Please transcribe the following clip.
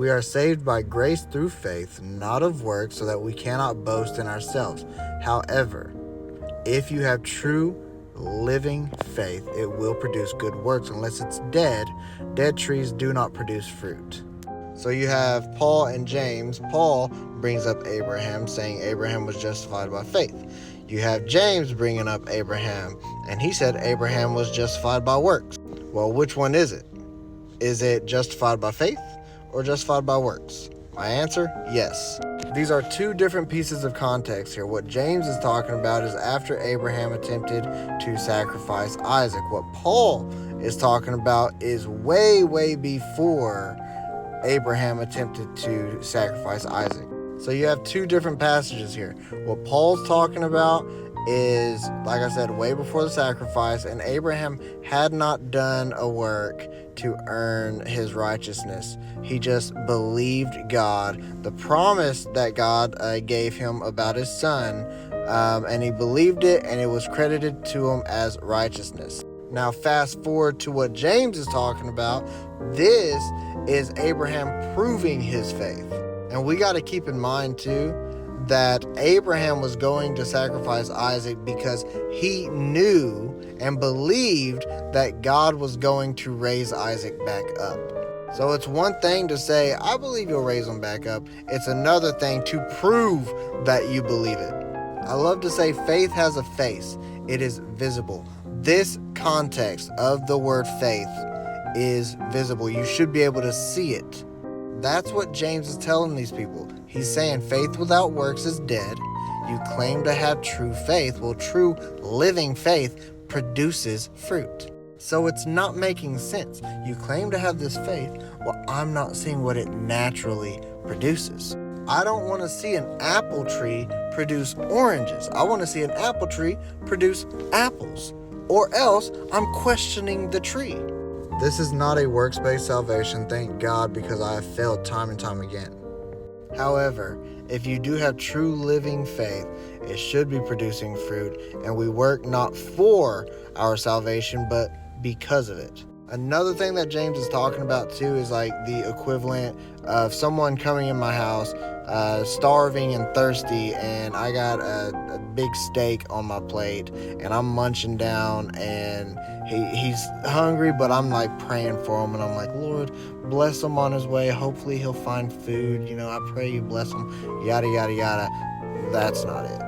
We are saved by grace through faith, not of works, so that we cannot boast in ourselves. However, if you have true living faith, it will produce good works. Unless it's dead trees do not produce fruit. So you have Paul and James. Paul brings up Abraham, saying Abraham was justified by faith. You have James bringing up Abraham, and he said Abraham was justified by works. Well, which one is it? Is it justified by faith or justified by works? My answer, yes. These are two different pieces of context here. What James is talking about is after Abraham attempted to sacrifice Isaac. What Paul is talking about is way, way before Abraham attempted to sacrifice Isaac. So you have two different passages here. What Paul's talking about is, like I said, way before the sacrifice, and Abraham had not done a work to earn his righteousness. He just believed God, the promise that God gave him about his son, and he believed it, and it was credited to him as righteousness. Now fast forward to what James is talking about. This is Abraham proving his faith. And we got to keep in mind too that Abraham was going to sacrifice Isaac because he knew and believed that God was going to raise Isaac back up. So it's one thing to say, I believe you'll raise him back up. It's another thing to prove that you believe it. I love to say faith has a face. It is visible. This context of the word faith is visible. You should be able to see it. That's what James is telling these people. He's saying faith without works is dead. You claim to have true faith. Well, true living faith produces fruit. So it's not making sense. You claim to have this faith. Well, I'm not seeing what it naturally produces. I don't want to see an apple tree produce oranges. I want to see an apple tree produce apples. Or else I'm questioning the tree. This is not a works-based salvation, thank God, because I have failed time and time again. However, if you do have true living faith, it should be producing fruit, and we work not for our salvation, but because of it. Another thing that James is talking about too is like the equivalent of someone coming in my house, starving and thirsty, and I got a big steak on my plate, and I'm munching down, and he's hungry, but I'm like praying for him, and I'm like, Lord, bless him on his way. Hopefully he'll find food. I pray you bless him. Yada, yada, yada. That's not it.